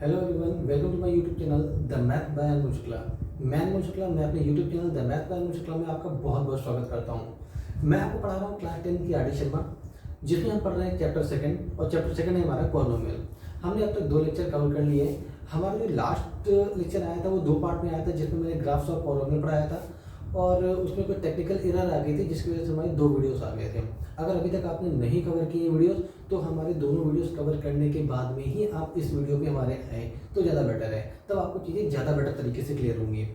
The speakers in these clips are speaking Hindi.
Hello everyone, welcome to my YouTube channel the math by Anmol Shukla. मैं अनमोल शुक्ला, मैं अपने YouTube channel the math by Anmol Shukla में आपका बहुत बहुत स्वागत करता हूं। मैं आपको पढ़ा रहा हूं क्लास 10 की आर डी शर्मा, जिसमें हम पढ़ रहे हैं चैप्टर सेकंड, और चैप्टर सेकंड है हमारा पॉलिनोमियल। हमने अब तक 2 लेक्चर कवर कर लिए। हमारा जो लास्ट लेक्चर आया था वो 2 पार्ट में आया था, जिसमें मैंने ग्राफ्स और पॉलिनोमियल पढ़ाया था, और उसमें कोई टेक्निकल एरर आ गई थी जिसकी वजह से हमारी 2 वीडियोस आ गए थे। अगर अभी तक आपने नहीं कवर किए वीडियोस, तो हमारे दोनों वीडियोस कवर करने के बाद में ही आप इस वीडियो पे हमारे आए तो ज़्यादा बेटर है, तब आपको चीज़ें ज़्यादा बेटर तरीके से क्लियर होंगी।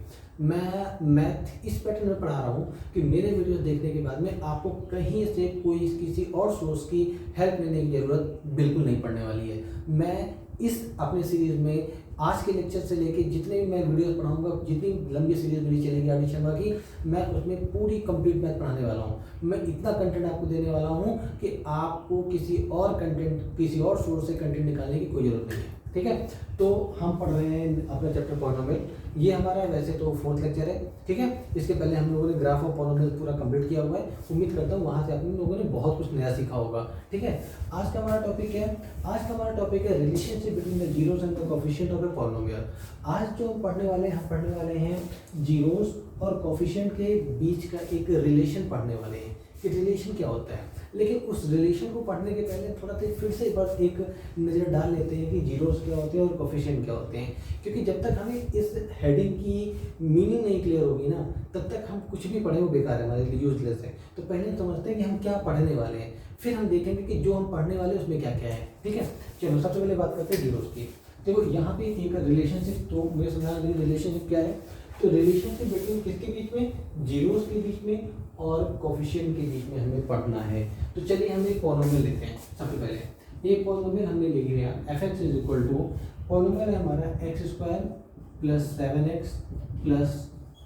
मैं मैथ इस पैटर्न में पढ़ा रहा हूँ कि मेरे वीडियोस देखने के बाद में आपको कहीं से कोई किसी और सोर्स की हेल्प लेने की ज़रूरत बिल्कुल नहीं पड़ने वाली है। मैं इस अपने सीरीज़ में आज के लेक्चर से लेके जितने भी मैं वीडियोस पढ़ाऊंगा, जितनी लंबी सीरीज मेरी चलेगी आर डी शर्मा की, मैं उसमें पूरी कंप्लीट मैथ पढ़ाने वाला हूँ। मैं इतना कंटेंट आपको देने वाला हूँ कि आपको किसी और कंटेंट, किसी और सोर्स से कंटेंट निकालने की कोई ज़रूरत नहीं है। ठीक है, तो हम पढ़ रहे हैं अपना चैप्टर पॉलिनोमियल। ये हमारा वैसे तो 4th लेक्चर है। ठीक है, इसके पहले हम लोगों ने ग्राफ ऑफ पॉलिनोमियल पूरा कंप्लीट किया हुआ है। उम्मीद करता हूँ वहाँ से आप लोगों ने बहुत कुछ नया सीखा होगा। ठीक है, आज का हमारा टॉपिक है, relationship between the zeros and the coefficient of a polynomial. आज जो हम पढ़ने वाले हैं जीरोस और कोफिशिएंट के बीच का एक रिलेशन पढ़ने वाले हैं कि रिलेशन क्या होता है। लेकिन उस रिलेशन को पढ़ने के पहले थोड़ा सा फिर से बस एक नज़र डाल लेते हैं कि जीरोस क्या होते हैं और कोफिशिएंट क्या होते हैं, क्योंकि जब तक हमें इस हेडिंग की मीनिंग नहीं क्लियर होगी ना, तब तक हम कुछ भी पढ़े वो बेकार है, हमारे लिए यूजलेस है। तो पहले हम समझते हैं कि हम क्या पढ़ने वाले हैं, फिर हम देखेंगे कि जो हम पढ़ने वाले हैं उसमें क्या क्या है। ठीक है, चलो सबसे पहले बात करते हैं जीरोस की। देखो यहाँ पे एक रिलेशनशिप, तो मुझे समझाना चाहिए रिलेशनशिप क्या है। तो रिलेशनशिप बिटवीन किसके बीच में, जीरोस के बीच में और कोफिशिएंट के बीच में हमें पढ़ना है। तो चलिए हम एक पॉलिनोमियल लेते हैं। सबसे पहले एक पॉलिनोमियल हमने ले लिया, fx is equal to, polynomial है हमारा x square plus 7x plus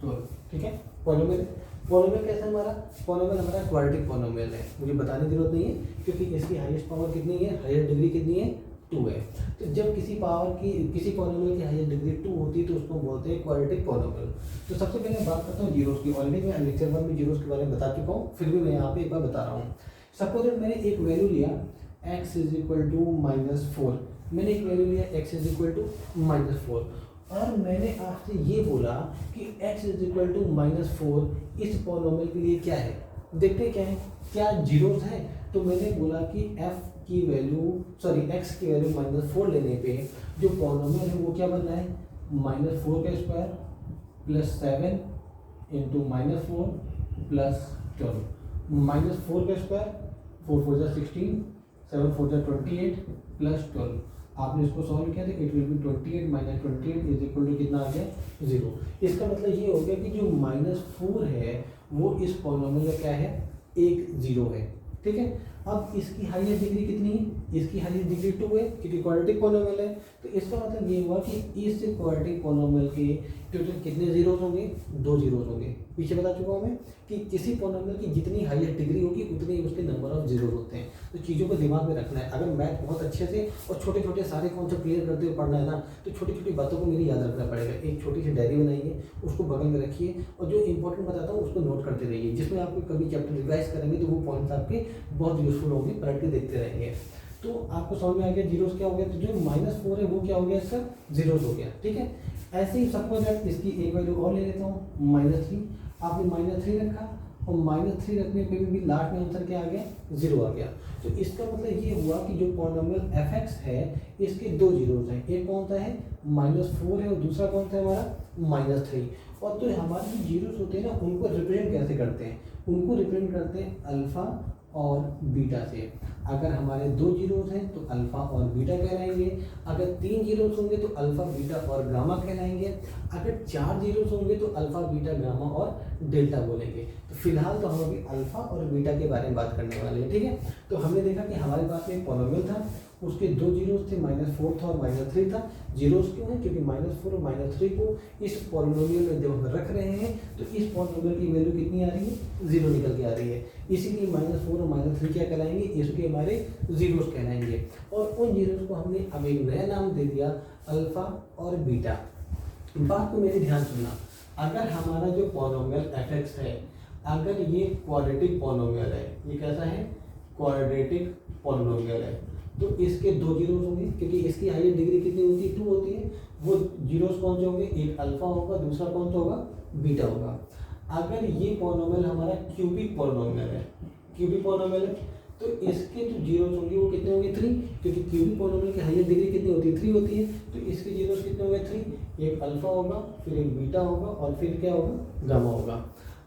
12। ठीक है, पॉलिनोमियल कैसा है हमारा, पॉलिनोमियल हमारा क्वाड्रेटिक पॉलिनोमियल है। मुझे बताने की जरूरत नहीं है, क्योंकि इसकी हाईएस्ट पावर कितनी है, हाईएस्ट डिग्री कितनी है, 2 है। तो जब किसी पॉलिनोमियल की हाईएस्ट डिग्री 2 होती है तो उसको बोलते हैं क्वाड्रेटिक पॉलिनोमियल। तो सबसे पहले बात करता हूँ जीरोस की। ऑलरेडी मैं लेक्चर 1 में जीरोस के बारे में बता चुका हूँ, फिर भी मैं यहाँ पे एक बार बता रहा हूँ। सपोज दैट मैंने एक वैल्यू लिया x इज इक्वल टू -4, मैंने एक वैल्यू लिया x इज इक्वल टू -4, और मैंने आपसे ये बोला कि x इज इक्वल टू -4 इस पॉलिनोमियल के लिए क्या है। देखते क्या है, क्या जीरोस है। तो मैंने बोला कि x की वैल्यू -4 लेने पे जो पॉलिनोमियल है वो क्या बन रहा है, -4 का स्क्वायर प्लस 7 इंटू -4 प्लस 12, -4 का स्क्वायर 4 4 जा 16, 7 4 जा 28 प्लस 12। आपने इसको सॉल्व किया तो it will be 28 minus 28 is equal to कितना आ गया, 0। इसका मतलब ये हो गया कि जो -4 है वो इस पॉलिनोमियल का क्या है, एक 0 है। ठीक है, अब इसकी हाईएस्ट डिग्री कितनी है, इसकी हाईएस्ट डिग्री 2 है, क्योंकि क्वाड्रेटिक पॉलिनोमियल है। तो इसका मतलब ये हुआ कि इस क्वाड्रेटिक पॉलिनोमियल के टोटल कितने जीरोस होंगे, 2 जीरोस होंगे। पीछे बता चुका हूँ मैं कि किसी पॉलिनोमियल की जितनी हाईएस्ट डिग्री होगी उतने ही उसके नंबर ऑफ जीरोस होते हैं। तो चीज़ों को दिमाग में रखना है। अगर मैथ बहुत अच्छे से और छोटे छोटे सारे कॉन्सेप्ट क्लियर करते हुए पढ़ना है ना, तो छोटी छोटी बातों को मेरी याद रखना पड़ेगा। एक छोटी सी डायरी बनाइए, उसको बगल में रखिए, और जो इंपॉर्टेंट बताता हूँ उसको नोट करते रहिए, जिसमें आपको कभी चैप्टर रिवाइज करेंगे तो वो पॉइंट्स आपके बहुत यूजफुल होंगे, पलट के देखते रहेंगे। तो आपको समझ में आ गया जीरोस क्या हो गया। तो जो -4 है वो क्या हो गया, इसका जीरोस हो गया। ठीक है, ऐसे ही सपोज दैट इसकी एक वैल्यू और ले लेता हूँ, -3। आपने -3 रखा, और -3 रखने पे भी लास्ट में आंसर क्या आ गया, 0 आ गया। तो इसका मतलब ये हुआ कि जो पॉलिनोमियल fx है इसके 2 जीरोस हैं। एक कौन सा है, -4 है, और दूसरा कौन सा है हमारा, -3। और तो हमारे जो जीरोस होते हैं ना, उनको रिप्रेजेंट कैसे करते हैं, उनको रिप्रेजेंट करते हैं अल्फा और बीटा से। अगर हमारे 2 जीरोस हैं तो अल्फा और बीटा कहलाएंगे। अगर 3 जीरोस होंगे तो अल्फा बीटा और गामा कहलाएंगे। अगर 4 जीरोस होंगे तो अल्फा बीटा गामा और डेल्टा बोलेंगे। तो फिलहाल तो हम अभी अल्फा और बीटा के बारे में बात करने वाले हैं। ठीक है, तो हमने देखा कि हमारे पास एक पॉलिनोमियल था, उसके 2 जीरोस थे, -4 था और -3 था। जीरोस क्यों है, क्योंकि -4 और -3 को इस पॉलिनोमियल में जब हम रख रहे हैं तो इस पॉलिनोमियल की वैल्यू कितनी आ रही है, 0 निकल के आ रही है। इसीलिए -4 और -3 क्या कहलाएंगे, इसके हमारे जीरोस कहलाएंगे। और उन जीरोस को हमने अब एक नया नाम दे दिया, अल्फा और बीटा। बात को मेरे ध्यान सुनना, अगर हमारा जो पॉलिनोमियल fx है, अगर ये क्वाड्रेटिक पॉलिनोमियल है, ये कैसा है, क्वाड्रेटिक पॉलिनोमियल है, तो इसके 2 जीरोस होंगे, क्योंकि इसकी हाईएस्ट डिग्री कितनी होती है, 2 होती है। कौन से होंगे, एक अल्फा होगा, दूसरा कौन सा होगा, बीटा होगा। अगर ये पॉलिनोमियल हमारा क्यूबिक पॉलिनोमियल है, क्यूबिक पॉलिनोमियल है, तो इसके जो जीरोस होंगे वो कितने होंगे, 3, क्योंकि क्यूबिक पॉलिनोमियल की हाईएस्ट डिग्री कितनी होती है, 3 होती है। तो इसके जीरोस कितने होंगे, 3, एक अल्फा होगा, फिर एक बीटा होगा, और फिर क्या होगा, गामा होगा।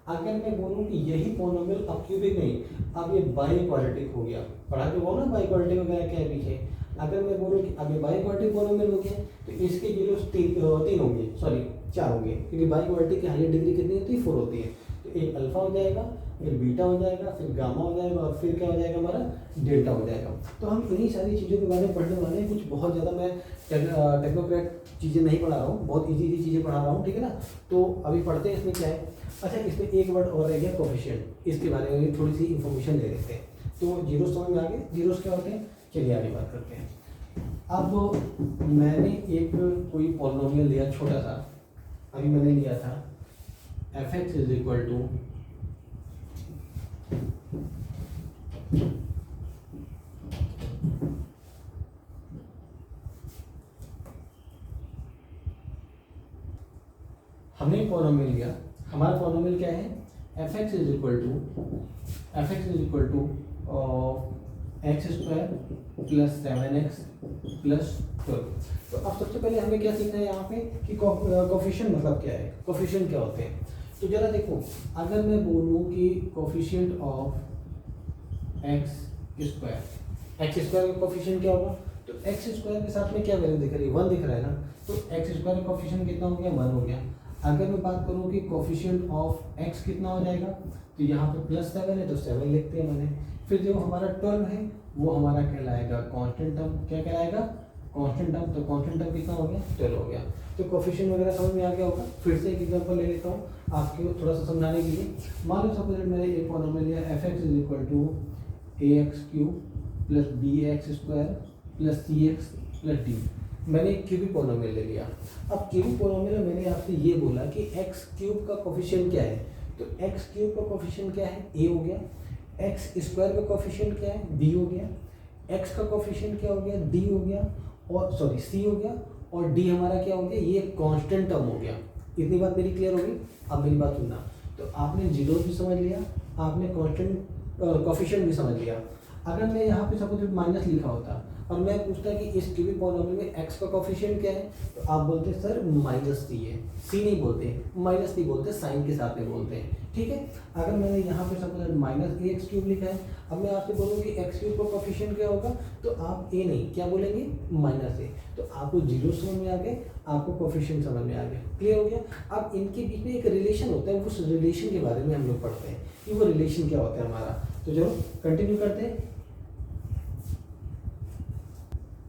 अगर मैं बोलूँ कि यही पॉलिनोमियल अब क्यूबिक नहीं, अब ये बाइक्वाड्रेटिक हो गया, पढ़ा के बोलो ना बाइक्वाड्रेटिक वगैरह क्या है पीछे। अगर मैं बोलूँ कि अब ये बाइक्वाड्रेटिक पॉलिनोमियल हो गया, तो इसके जीरोस 3 होंगे, सॉरी 4 होंगे, क्योंकि बाइक्वाड्रेटिक की हाईएस्ट डिग्री कितनी होती है, 4 होती है। तो एक अल्फा हो जाएगा, फिर बीटा हो जाएगा, फिर गामा हो जाएगा, और फिर क्या हो जाएगा, हमारा डेल्टा हो जाएगा। तो हम इन्हीं सारी चीज़ों के बारे में पढ़ने वाले हैं। कुछ बहुत ज़्यादा मैं टेक्नोक्रेट चीज़ें नहीं पढ़ा रहा हूँ, बहुत इजी चीज़ें पढ़ा रहा हूँ, ठीक है ना। तो अभी पढ़ते हैं इसमें क्या है। अच्छा, इसमें एक वर्ड और रह गया, कोफिशिएंट। इसके बारे में थोड़ी सी इन्फॉर्मेशन ले लेते हैं। तो जीरोस समझ में आ गए, जीरोस क्या होते हैं, चलिए आगे बात करते हैं। अब मैंने एक कोई पॉलिनोमियल लिया छोटा सा, अभी मैंने लिया था f(x) इज इक्वल टू हमने पॉलिनोमियल लिया, हमारा पॉलिनोमियल क्या है, f(x) is equal to x square plus 7x plus 12। तो अब सबसे पहले हमें क्या सीखना है यहाँ पे कि कोफिशिएंट मतलब क्या है, कोफिशिएंट क्या होते हैं। तो जरा देखो, अगर मैं बोलूँ कि कोफिशिएंट ऑफ x स्क्वायर का कोफिशिएंट क्या होगा, तो x स्क्वायर के साथ में क्या वैल्यू दिख रही है, 1 दिख रहा है ना। तो x स्क्वायर का कोफिशिएंट कितना हो गया, 1 हो गया। अगर मैं बात करूँ कि कोफिशिएंट ऑफ x कितना हो जाएगा, तो यहाँ पे प्लस 7 है तो 7 लिखते हैं मैंने। फिर जो हमारा 12 है वो हमारा कहलाएगा कांस्टेंट टर्म, क्या कहलाएगा, कांस्टेंट टर्म। तो कांस्टेंट टर्म कितना हो गया, 12 हो गया। तो कोफिशिएंट वगैरह समझ में आ गया होगा। फिर से एक एग्जांपल ले लेता हूँ आपको थोड़ा सा समझाने के लिए। मान लो सपोज मैंने एक पॉलिनोमियल लिया f(x) is equal to ax³ plus bx² plus cx plus d। मैंने क्यूबिक पॉलिनोमियल ले लिया। अब क्यूबिक पॉलिनोमियल में मैंने आपसे ये बोला कि x³ का कोफिशिएंट क्या है, तो x³ का कोफिशिएंट क्या है, a हो गया। x स्क्वायर का कोफिशिएंट क्या है, b हो गया। x का कोफिशिएंट क्या हो गया, d हो गया, और सॉरी c हो गया, और d हमारा क्या हो गया, ये कांस्टेंट टर्म हो गया। इतनी बात मेरी क्लियर होगी। अब मेरी बात सुनना, तो आपने जीरोस भी समझ लिया, आपने कांस्टेंट कोफिशिएंट भी समझ लिया। अगर मैं यहाँ पे सपोज माइनस लिखा होता और मैं पूछता कि इस क्यूबिक पॉलिनोमियल में x का कोफिशिएंट क्या है, तो आप बोलते सर -c है। c नहीं बोलते, -c बोलते, साइन के साथ में बोलते हैं, ठीक है। अगर मैंने यहाँ पे सपोज -ax³ लिखा है, अब मैं आपसे बोलूँ कि x³ का कोफिशिएंट क्या होगा, तो आप a नहीं क्या बोलेंगे, -a। तो आपको जीरो समझ में आ गए, आपको कोफिशिएंट समझ में आ गया, क्लियर हो गया। अब इनके बीच में एक रिलेशन होता है, उस रिलेशन के बारे में हम लोग पढ़ते हैं कि वो रिलेशन क्या होता है हमारा। तो चलो कंटिन्यू करते हैं।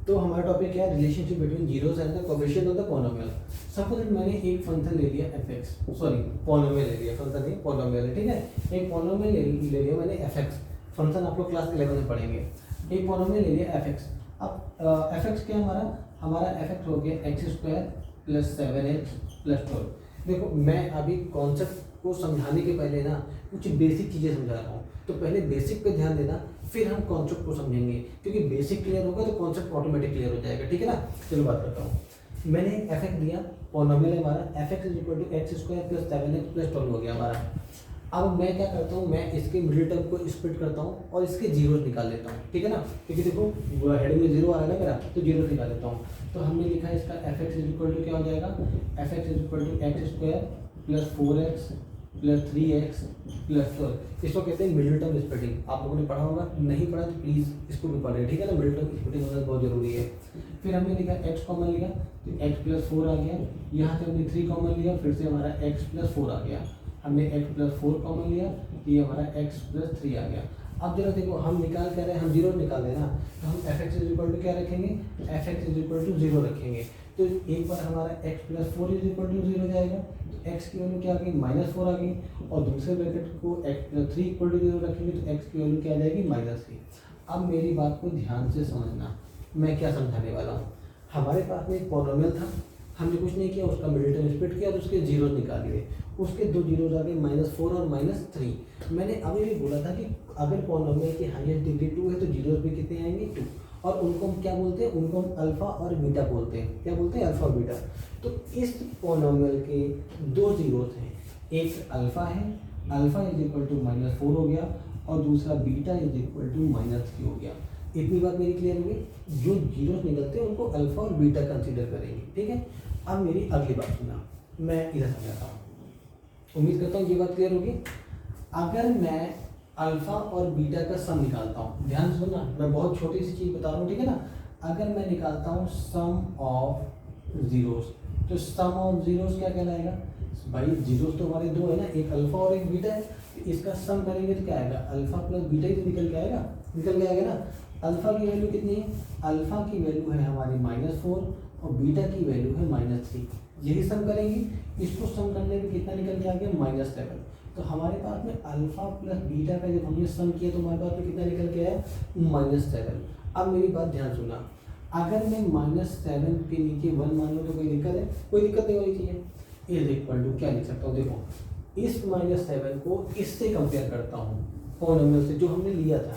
तो हमारा टॉपिक क्या है, relationship between zeros and the coefficient of the polynomial. Suppose मैंने एक फंक्शन ले लिया f(x), सॉरी पॉलिनोमियल ले लिया, फंक्शन नहीं पॉलिनोमियल है, ठीक है। एक पॉलिनोमियल ले लिया मैंने f(x), फंक्शन आप लोग क्लास 11 में पढ़ेंगे। एक पॉलिनोमियल ले लिया f(x). अब f(x) क्या हमारा f(x) हो गया x² प्लस 7x प्लस 12। देखो मैं अभी कॉन्सेप्ट को समझाने के पहले ना कुछ बेसिक चीज़ें समझा रहा हूँ, तो पहले बेसिक पे ध्यान देना, फिर हम कॉन्सेप्ट को समझेंगे, क्योंकि बेसिक क्लियर होगा तो कॉन्सेप्ट ऑटोमेटिक क्लियर हो जाएगा, ठीक है ना। चलो बात करता हूँ। मैंने f(x) दिया, पॉलिनोमियल है हमारा f(x) is equal to x² plus 7x plus 12 हो गया हमारा। अब मैं क्या करता हूँ, मैं इसके मिडिल टर्म को स्प्लिट करता हूँ और इसके जीरोस निकाल लेता हूँ, ठीक है ना। क्योंकि देखो हेड में 0 आ रहा है ना मेरा, तो जीरोस निकाल लेता हूँ। तो हमने लिखा है इसका f(x) इज इक्वल टू क्या हो जाएगा, f(x) is equal to x² plus 4x plus 3x plus 12। इसको कहते हैं मिडिल टर्म स्प्लिटिंग। आप लोगों ने पढ़ा होगा, नहीं पढ़ा तो प्लीज़ इसको भी पढ़ें, ठीक है ना। मिडिल टर्म स्प्लिटिंग होना बहुत जरूरी है। फिर हमने लिखा x कॉमन लिया तो x प्लस 4 आ गया, यहाँ से हमने 3 कॉमन लिया, फिर से हमारा x प्लस 4 आ गया। हमने x प्लस 4 कॉमन लिया तो ये हमारा x प्लस 3 आ गया। अब जरा देखो हम निकाल कर रहे हैं, हम जीरो निकाल देना, तो हम f(x) इज इक्वल टू क्या रखेंगे, f(x) इज इक्वल टू 0 रखेंगे। तो एक बार हमारा x plus 4 is equal to 0 जाएगा, तो x की वैल्यू क्या आ गई, -4 आ गई। और दूसरे ब्रैकेट को x प्लस 3 इक्वल टू 0 रखेंगे तो x की वैल्यू क्या आ जाएगी, -3। अब मेरी बात को ध्यान से समझना, मैं क्या समझाने वाला हूँ। हमारे पास में एक पॉलिनोमियल था, हमने कुछ नहीं किया, उसका मिडिल टर्म स्प्लिट किया और उसके जीरो निकाल लिए। उसके दो जीरोस आ गए, -4 और -3। मैंने अभी भी बोला था कि अगर पॉलिनोमियल की हाईएस्ट डिग्री 2 है तो जीरोस भी कितने आएंगे, 2। और उनको हम क्या बोलते हैं, उनको हम अल्फ़ा और बीटा बोलते हैं। क्या बोलते हैं, अल्फ़ा और बीटा। तो इस पॉलिनॉमियल के दो जीरोस हैं, एक अल्फ़ा है, अल्फ़ा इज इक्वल टू -4 हो गया, और दूसरा बीटा इज इक्वल टू -3 हो गया। इतनी बात मेरी क्लियर होगी। जो जीरोस निकलते हैं उनको अल्फ़ा और बीटा कंसीडर करेंगे, ठीक है। अब मेरी अगली बात सुना, मैं इधर समझाता हूँ, उम्मीद करता हूँ ये बात क्लियर होगी। अगर मैं अल्फ़ा और बीटा का सम निकालता हूँ, ध्यान से सुनना, मैं बहुत छोटी सी चीज़ बता रहा हूँ, ठीक है ना। अगर मैं निकालता हूँ सम ऑफ जीरोस, तो सम ऑफ जीरोस क्या कहलाएगा भाई, जीरोस तो हमारे दो है ना, एक अल्फ़ा और एक बीटा है, तो इसका सम करेंगे तो क्या आएगा, अल्फ़ा प्लस बीटा ही तो निकल के आएगा, निकल के आएगा ना। अल्फ़ा की वैल्यू कितनी है, अल्फ़ा की वैल्यू है हमारी -4 और बीटा की वैल्यू है -3, यही सम करेंगे। इसको सम करने में कितना निकल के आ गया, -7। तो हमारे पास में अल्फ़ा प्लस बीटा का जब हमने सम किया तो हमारे पास में कितना निकल के आया, -7। अब मेरी बात ध्यान सुना, अगर मैं -7 के नीचे 1 मान लूँ तो कोई दिक्कत है, कोई दिक्कत नहीं होनी चाहिए। इज इक्वल टू क्या लिख सकता हूँ, देखो इस -7 को इससे कंपेयर करता हूँ, पॉलिनॉमियल से जो हमने लिया था।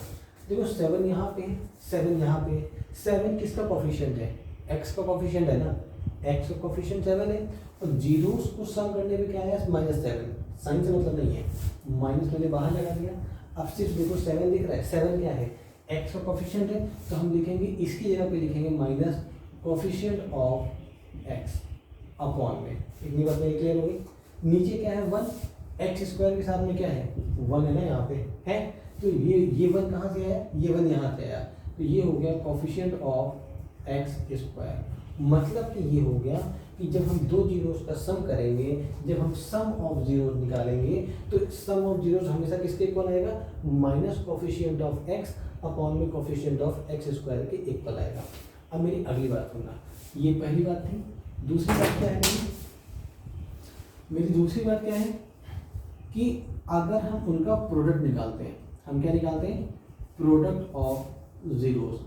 देखो 7 यहाँ पे, 7 यहाँ पे, 7 किसका कोफिशिएंट है, x का कोफिशिएंट है ना, x का कोफिशिएंट 7 है, और जीरोस को सम करने में क्या है, -7, साइन से मतलब नहीं है, माइनस मैंने बाहर लगा दिया। अब सिर्फ देखो 7 दिख रहा है, 7 क्या है, x का कोफिशिएंट है, तो हम लिखेंगे इसकी जगह पे लिखेंगे minus coefficient of x upon में। इतनी बात मेरी क्लियर होगी। नीचे क्या है 1, एक्स स्क्वायर के साथ में क्या है 1 है ना, यहाँ पे है, तो ये 1 कहाँ से आया, ये 1 यहाँ से आया, तो ये हो गया कोफिशिएंट ऑफ एक्स स्क्वायर। मतलब कि ये हो गया कि जब हम दो जीरोस का सम करेंगे, जब हम सम ऑफ जीरोस निकालेंगे, तो सम ऑफ जीरोस हमेशा किसके इक्वल आएगा, minus coefficient of x upon में कोफिशिएंट ऑफ एक्स स्क्वायर के इक्वल आएगा। अब मेरी अगली बात सुनना, ये पहली बात थी। दूसरी बात क्या है मेरी दूसरी बात क्या है कि अगर हम उनका प्रोडक्ट निकालते हैं, हम क्या निकालते हैं, प्रोडक्ट ऑफ जीरोस।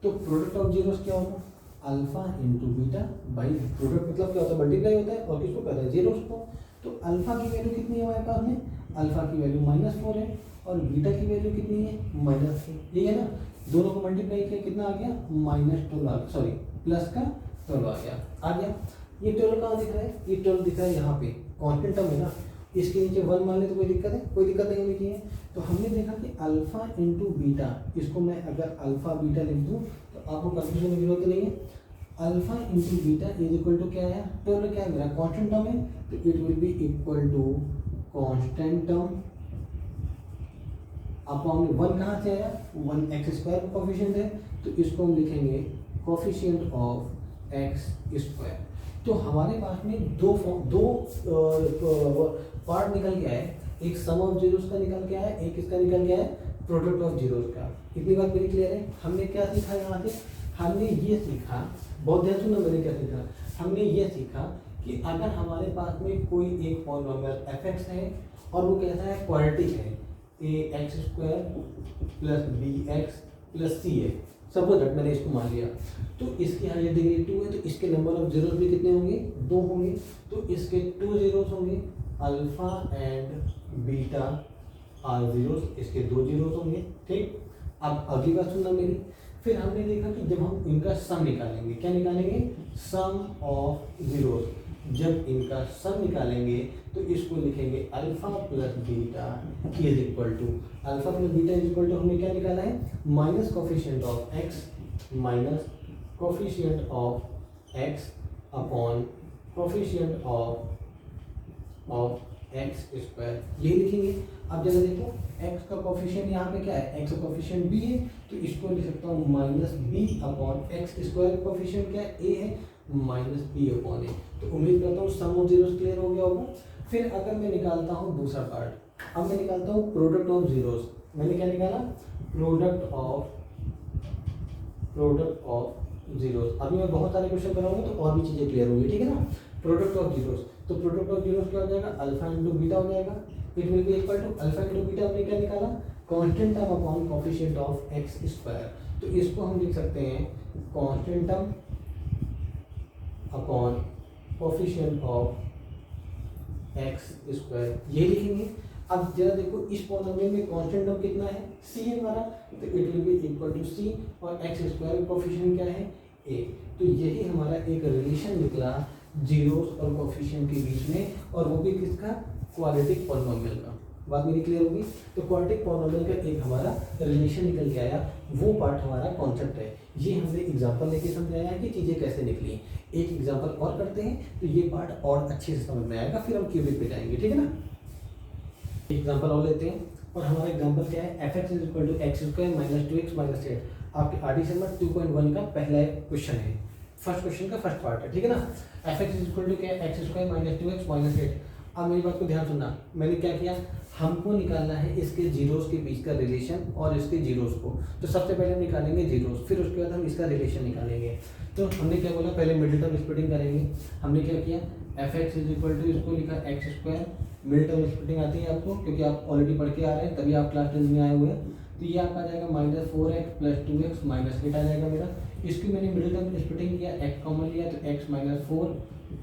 तो प्रोडक्ट ऑफ जीरोस क्या होगा, अल्फा इंटू बीटा। भाई प्रोडक्ट मतलब क्या होता है, मल्टीप्लाई होता है, और किसको कहते हैं, जीरोस को। तो अल्फा की वैल्यू कितनी है हमारे पास में, अल्फा की वैल्यू -4 है, और बीटा की वैल्यू कितनी है, -3, ये है ना। दोनों को मल्टीप्लाई किया कितना आ गया, -12, सॉरी प्लस का 12 आ गया। ये 12 कहाँ दिख रहा है, ये 12 दिख रहा है यहाँ पे, कॉन्स्टेंट टर्म है ना, इसके नीचे 1 मान ले तो कोई दिक्कत है, कोई दिक्कत नहीं होनी चाहिए। तो हमने देखा कि अल्फा इंटू बीटा, इसको मैं अगर अल्फा बीटा लिख दूँ तो आपको कंफ्यूजन की जरूरत नहीं है। Alpha into beta is equal to क्या है, 12 क्या है मेरा कॉन्स्टेंट टर्म है, तो it will be equal to constant term upon 1 कहाँ से आया, 1 एक्स स्क्वायर का कोफिशिएंट है, तो इसको हम लिखेंगे कोफिशिएंट ऑफ एक्स स्क्वायर। तो हमारे पास में दो पार्ट निकल के आए, एक सम ऑफ जीरोस का निकल के आया, एक इसका निकल के आया प्रोडक्ट ऑफ जीरोस का। इतनी बात मेरी क्लियर है। हमने क्या सीखा यहाँ से, हमने ये सीखा, बहुत ध्यान सुनना, मैंने क्या सीखा, हमने ये सीखा कि अगर हमारे पास में कोई एक पॉलिनॉमियल f(x) है और वो कैसा है, क्वाड्रेटिक है, ax² plus bx plus c है, सपोज दैट मैंने इसको मान लिया, तो इसकी हायर डिग्री 2 है, तो इसके नंबर ऑफ जीरोस भी कितने होंगे, 2 होंगे, तो इसके 2 जीरोस होंगे, alpha and beta are zeros, इसके 2 जीरोस होंगे, ठीक। अब अगली बात सुनना मेरी, फिर हमने देखा कि जब हम इनका सम निकालेंगे, क्या निकालेंगे, सम ऑफ जीरोस। जब इनका सम निकालेंगे तो इसको लिखेंगे alpha plus beta is equal to, alpha plus beta is equal to हमने क्या निकाला है, minus coefficient of x minus coefficient of x upon coefficient of x square, यही लिखेंगे। अब जरा देखो x का कोफिशिएंट यहाँ पे क्या है, x का कोफिशिएंट b है, तो इसको लिख सकता हूँ -b upon x square, coefficient क्या है, a है, -b अपॉन a। तो उम्मीद करता हूँ सम ऑफ जीरोस क्लियर हो गया होगा। फिर अगर मैं निकालता हूँ दूसरा पार्ट, अब मैं निकालता हूँ प्रोडक्ट ऑफ जीरोस। मैंने क्या निकाला, प्रोडक्ट ऑफ जीरोस। अभी मैं बहुत सारे क्वेश्चन कराऊंगा तो और भी चीज़ें क्लियर होंगी, ठीक है ना। प्रोडक्ट ऑफ जीरोस, तो प्रोडक्ट ऑफ जीरोस क्या हो जाएगा, अल्फा इंटू बीटा हो जाएगा, it will be equal to alpha into beta, हमने क्या निकाला, constant term upon coefficient of x square. तो इसको हम लिख सकते हैं constant term upon coefficient of x square, ये लिखेंगे। अब जरा देखो इस पॉलिनोमियल में कांस्टेंट टर्म कितना है, c है हमारा, तो it will be equal to c और x स्क्वायर कोफिशिएंट क्या है a। तो यही हमारा एक रिलेशन निकला जीरोस और कोफिशिएंट के बीच में, और वो भी किसका, क्वाड्रेटिक पॉलिनोमियल का। बात मेरी क्लियर होगी। तो क्वाड्रेटिक पॉलिनोमियल का एक हमारा रिलेशन निकल के आया, वो पार्ट हमारा कॉन्सेप्ट है। ये हमने एग्जांपल लेके समझाया है कि चीज़ें कैसे निकली। एक एग्जांपल और करते हैं तो ये पार्ट और अच्छे से समझ में आएगा, फिर हम क्यूबिक पे जाएंगे, ठीक है ना। एग्जांपल और लेते हैं, और हमारा एग्जांपल क्या है, f x is equal to x square minus 2x minus 8। आपके आरडी नंबर 2.1 का पहला क्वेश्चन है, फर्स्ट क्वेश्चन का फर्स्ट पार्ट है, ठीक है ना। F x is equal to क्या है, x square minus 2x minus 8। अब मेरी बात को ध्यान सुनना, मैंने क्या किया, हमको निकालना है इसके जीरोस के बीच का रिलेशन और इसके जीरोस को। तो सबसे पहले हम निकालेंगे जीरोस, फिर उसके बाद हम इसका रिलेशन निकालेंगे। तो हमने क्या बोला, पहले मिडिल टर्म स्प्लिटिंग करेंगे। हमने क्या किया, f x is equal to, इसको लिखा x square, middle term splitting आती है आपको, क्योंकि आप ऑलरेडी पढ़ के आ रहे हैं, तभी आप क्लास 10 में आए हुए हैं। तो ये आपका आ जाएगा minus 4x plus 2x minus 8 आ जाएगा मेरा। इसकी मैंने मिडिल टर्म स्प्लिटिंग किया, x कॉमन लिया, तो x minus 4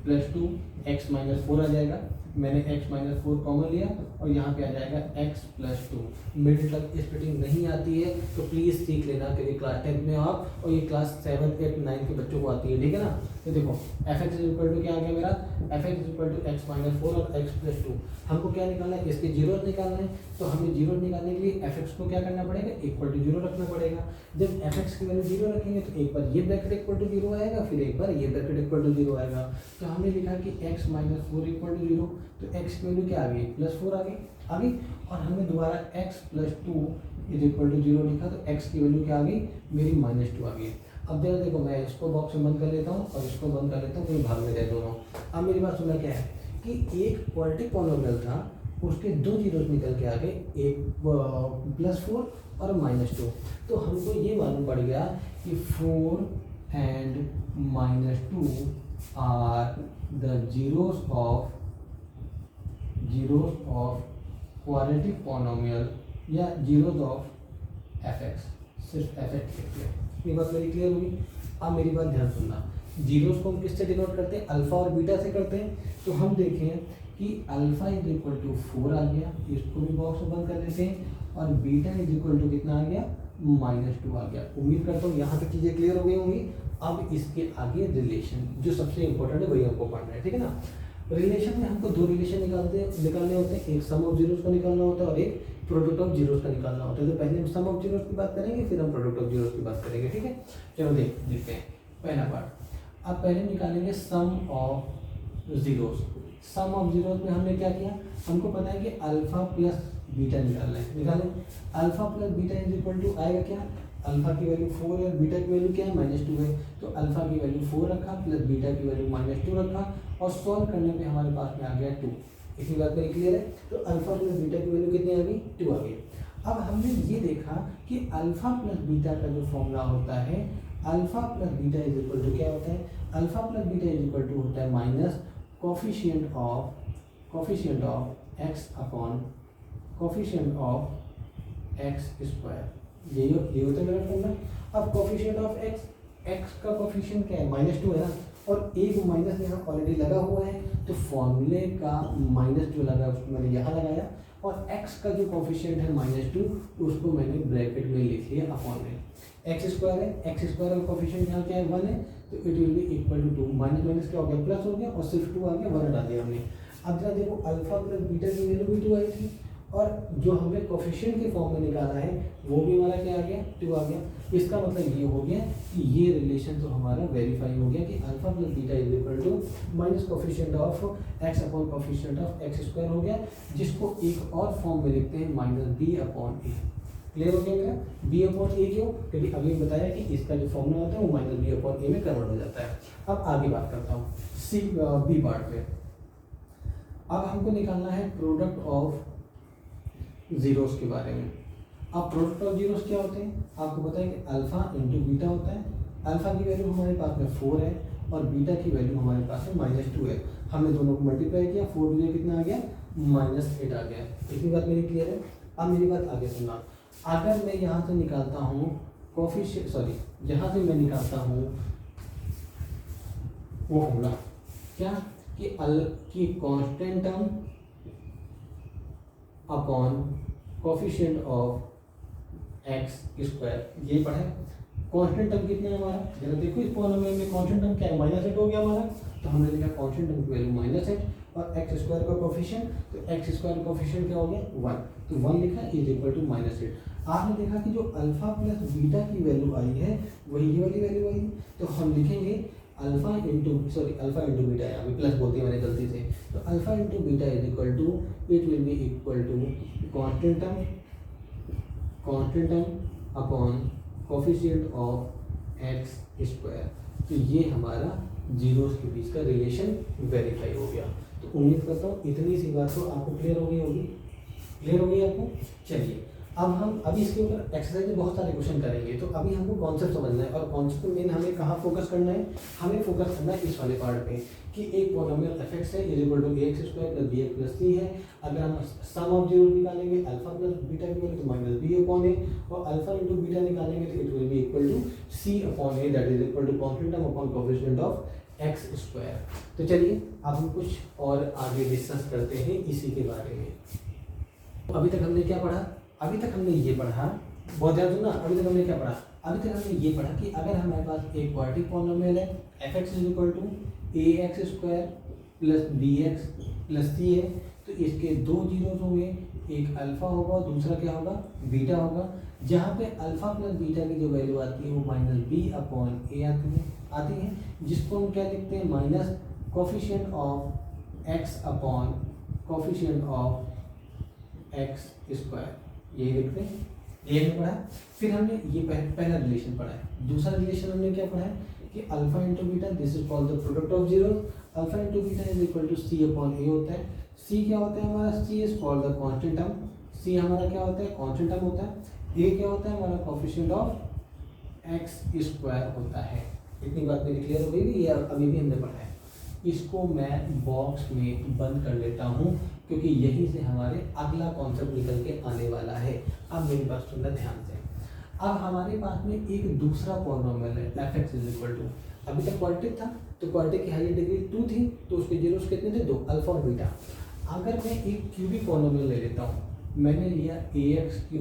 plus 2 x minus 4 आ जाएगा। मैंने x माइनस 4 कॉमन लिया और यहाँ पे आ जाएगा x plus 2। Middle term splitting नहीं आती है तो प्लीज़ सीख लेना, क्योंकि क्लास 10 में आप, और ये क्लास 7, 8, 9 के बच्चों को आती है, ठीक है ना। तो देखो f x is equal to क्या आ गया मेरा, f x is equal to x minus 4 और x प्लस 2। हमको क्या निकालना है, इसके जीरोस निकालना है। तो हमें जीरो निकालने के लिए एफ एक्स को क्या करना पड़ेगा, इक्वल टू 0 रखना पड़ेगा। जब एफ एक्स की वैल्यू 0 रखेंगे तो एक बार ये ब्रैकेट इक्वल टू 0 आएगा, फिर एक बार ये ब्रैकेट इक्वल टू 0 आएगा। तो हमने लिखा कि x माइनस 4 इक्वल टू 0, तो x की वैल्यू क्या आ गई, प्लस 4 आ गई। और हमने दोबारा x plus 2 is equal to 0 लिखा, तो x की वैल्यू क्या आ गई, मेरी माइनस 2 आ गई। अब जरा देखो, मैं इसको बॉक्स में बंद कर लेता हूँ और इसको बंद कर लेता हूँ, कोई भाग में दे दोनों। अब मेरी बात सुनना क्या है कि एक क्वाड्रेटिक पॉलिनोमियल था, उसके दो जीरोस निकल के आ गए, एक प्लस 4 और माइनस 2। तो हमको ये मालूम पड़ गया कि 4 and minus 2 are the zeros of quadratic polynomial या जीरोस ऑफ एफ एक्स। सिर्फ एफ एक्स लिख लिया। ये बात मेरी क्लियर होगी। अब मेरी बात ध्यान सुनना, जीरोस को हम किससे डिनोट करते हैं, अल्फा और बीटा से करते हैं। तो हम देखें कि अल्फा इज इक्वल टू 4 आ गया, इसको भी बॉक्स में बंद कर लेते हैं, और बीटा इज इक्वल टू कितना आ गया, माइनस 2 आ गया। उम्मीद करता हूँ यहाँ तक चीज़ें क्लियर हो गई होंगी। अब इसके आगे रिलेशन जो सबसे इंपॉर्टेंट है वही आपको पढ़ना है, ठीक है ना। रिलेशन में हमको दो रिलेशन निकालने होते हैं, एक सम ऑफ जीरोस का निकालना होता है और एक प्रोडक्ट ऑफ जीरोस का निकालना होता है। तो पहले हम सम ऑफ जीरोस की बात करेंगे, फिर हम प्रोडक्ट ऑफ जीरोस की बात करेंगे, ठीक है। चलो देखते हैं पहला पार्ट। अब पहले निकालेंगे sum of zeros. Sum of zeros में हमने क्या किया, हमको पता है कि अल्फा प्लस बीटा निकालना है, निकालें। Alpha plus beta is equal to आएगा क्या, अल्फा की वैल्यू 4 है और बीटा की वैल्यू क्या है, माइनस 2 है। तो अल्फा की वैल्यू 4 रखा प्लस बीटा की वैल्यू माइनस 2 रखा, और सॉल्व करने पे हमारे पास में आ गया 2। इसी बात मेरी क्लियर है। तो अल्फा प्लस बीटा की वैल्यू कितनी आ गई, 2 आ गई। अब हमने ये देखा कि अल्फा प्लस बीटा का जो फॉर्मूला होता है, alpha plus beta is equal to क्या होता है, alpha plus beta is equal to होता है minus coefficient of x upon coefficient of x square. ये होता है मेरा फॉर्मूला। अब कोफिशिएंट ऑफ एक्स का कोफिशिएंट क्या है, माइनस 2 है ना, और एक माइनस यहाँ ऑलरेडी लगा हुआ है, तो फॉर्मूले का माइनस जो लगा है उसको मैंने यहाँ लगाया, और x का जो कोफिशिएंट है माइनस 2 उसको मैंने ब्रैकेट में लिख लिया अपॉन में। एक्स स्क्वायर है, एक्स स्क्वायर का कोफिशिएंट यहाँ क्या है, 1 है, तो it will be equal to 2। Minus minus क्या हो गया, प्लस हो गया, और सिर्फ 2 आ गया, 1 हटा दिया हमने। अब जरा देखो, अल्फा प्लस बीटा की वैल्यू भी 2 आई थी, और जो हमने कोफिशिएंट के फॉर्म में निकाला है वो भी हमारा क्या आ गया, 2 आ गया। इसका मतलब ये हो गया कि ये रिलेशन तो हमारा वेरीफाई हो गया कि alpha plus beta is equal to minus coefficient of x upon coefficient of x square हो गया, जिसको एक और फॉर्म में लिखते हैं minus b upon a. Clear हो गया मेरा, बी अपॉन ए क्यों, क्योंकि अभी बताया कि इसका जो फॉर्मूला होता है वो माइनस बी अपॉन ए में कन्वर्ट हो जाता है। अब आगे बात करता हूँ बी पार्ट पे। अब हमको निकालना है प्रोडक्ट ऑफ जीरोस के बारे में। अब प्रोडक्ट ऑफ जीरोस क्या होते हैं, आपको पता है कि अल्फा इंटू बीटा होता है। अल्फा की वैल्यू हमारे पास में 4 है और बीटा की वैल्यू हमारे पास में माइनस 2 है। हमने दोनों को मल्टीप्लाई किया, 4 में कितना आ गया, माइनस 8 आ गया। इतनी बात मेरी क्लियर है। अब मेरी बात आगे सुनना, अगर मैं यहाँ से निकालता हूँ यहाँ से मैं निकालता हूँ वो फॉर्मूला क्या कि constant term upon coefficient of x square, ये पढ़े। कांस्टेंट टर्म कितना है हमारा, जरा देखो इस पॉलिनोमियल में कांस्टेंट टर्म क्या है, -8 हो गया हमारा, तो हमने लिखा कांस्टेंट टर्म की वैल्यू -8 और एक्स स्क्वायर का कोफिशिएंट, तो एक्स स्क्वायर का कोफिशिएंट क्या हो गया 1, तो 1 लिखा इज इक्वल टू -8। आपने देखा कि जो अल्फा प्लस बीटा की वैल्यू आई है वही ये वाली वैल्यू आई, तो हम लिखेंगे अल्फा इंटू बीटा, यहाँ पे प्लस बोलती है मैंने गलती से, तो alpha into beta is equal to, it will be equal to constant term upon coefficient of x square. तो ये हमारा जीरोस के बीच का रिलेशन वेरीफाई हो गया। तो उम्मीद करता हूँ इतनी सी बात तो आपको क्लियर हो गई होगी, क्लियर हो गई आपको। चलिए अब हम अभी इसके ऊपर एक्सरसाइज में बहुत सारे क्वेश्चन करेंगे, तो अभी हमको कॉन्सेप्ट समझना है, और कॉन्सेप्ट में मेन हमें कहाँ फोकस करना है, हमें फोकस करना है इस वाले पार्ट पे कि एक पॉलिनोमियल एफ(x) है is equal to ax square plus bx plus c है। अगर हम सम ऑफ जीरो निकालेंगे अल्फा प्लस बीटा की वैल्यू तो -b/a, और अल्फा इंटू बीटा निकालेंगे तो it will be equal to c/a, that is equal to constant term upon coefficient of x square. तो चलिए अब हम कुछ और आगे डिस्कस करते हैं इसी के बारे में। अभी तक हमने क्या पढ़ा, अभी तक हमने ये पढ़ा, बहुत ध्यान सुनना, अभी तक हमने क्या पढ़ा, अभी तक हमने ये पढ़ा कि अगर हमारे पास एक क्वाड्रेटिक पॉलिनोमियल है f(x) is equal to ax square plus bx plus c है, तो इसके दो जीरोस होंगे, एक अल्फा होगा और दूसरा क्या होगा बीटा होगा, जहाँ पे अल्फा प्लस बीटा की जो वैल्यू आती है वो -b/a आती है, जिसको हम क्या लिखते हैं minus coefficient of x upon coefficient of x square, यही लिखते हैं। ये हमने पढ़ा। फिर हमने ये पहला रिलेशन पढ़ा है। दूसरा रिलेशन हमने क्या पढ़ा है कि alpha into beta this is called the product of zero, alpha into beta is equal to c/a होता है। c क्या होता है हमारा, c is called the constant term, c हमारा क्या होता है कांस्टेंट टर्म होता है। a क्या होता है हमारा कोफिशिएंट ऑफ एक्स स्क्वायर होता है। इतनी बात मेरी क्लियर हो गई, ये अभी भी हमने पढ़ा है। इसको मैं बॉक्स में बंद कर लेता हूँ क्योंकि यहीं से हमारे अगला कॉन्सेप्ट निकल के आने वाला है। अब मेरी बात सुनना ध्यान से। अब हमारे पास में एक दूसरा पॉलिनोमियल है f(x) इज इक्वल टू, अभी तक क्वाड्रेटिक था तो क्वाड्रेटिक की हायर डिग्री 2 थी, तो उसके जीरोस कितने थे 2, अल्फा और बीटा। अगर मैं एक क्यूबिक पॉलिनोमियल ले लेता हूँ, मैंने लिया ax³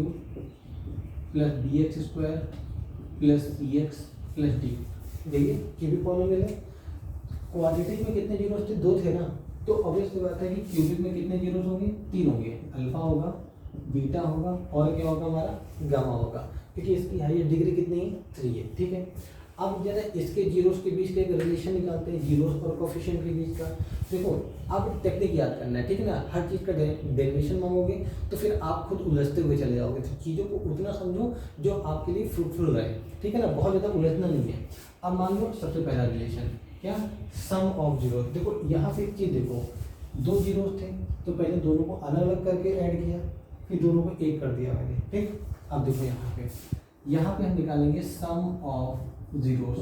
plus bx square plus cx plus d, देखिए क्यूबिक पॉलिनोमियल है। क्वाड्रेटिक में कितने जीरोस थे 2 थे ना, तो ऑब्वियस सी बात है कि क्यूबिक में कितने जीरोस होंगे 3 होंगे, अल्फा होगा बीटा होगा और क्या होगा हमारा गामा होगा, क्योंकि इसकी हाईएस्ट डिग्री कितनी है 3 है, ठीक है। अब जरा इसके जीरोस के बीच का एक रिलेशन निकालते हैं, जीरोस और कोफिशिएंट के बीच का। देखो अब टेक्निक याद करना है, ठीक है ना, हर चीज़ का डेरिवेशन मांगोगे तो फिर आप खुद उलझते हुए चले जाओगे, तो चीज़ों को उतना समझो जो आपके लिए फ्रूटफुल रहे, ठीक है ना, बहुत ज़्यादा उलझना नहीं है। अब मान लो सबसे पहला रिलेशन क्या, सम ऑफ जीरो। देखो यहाँ पे एक चीज़ देखो, 2 जीरोस थे तो पहले दोनों को अलग अलग करके ऐड किया, फिर दोनों को एक कर दिया मैंने, ठीक। अब देखो यहाँ पे हम निकालेंगे sum of zeros.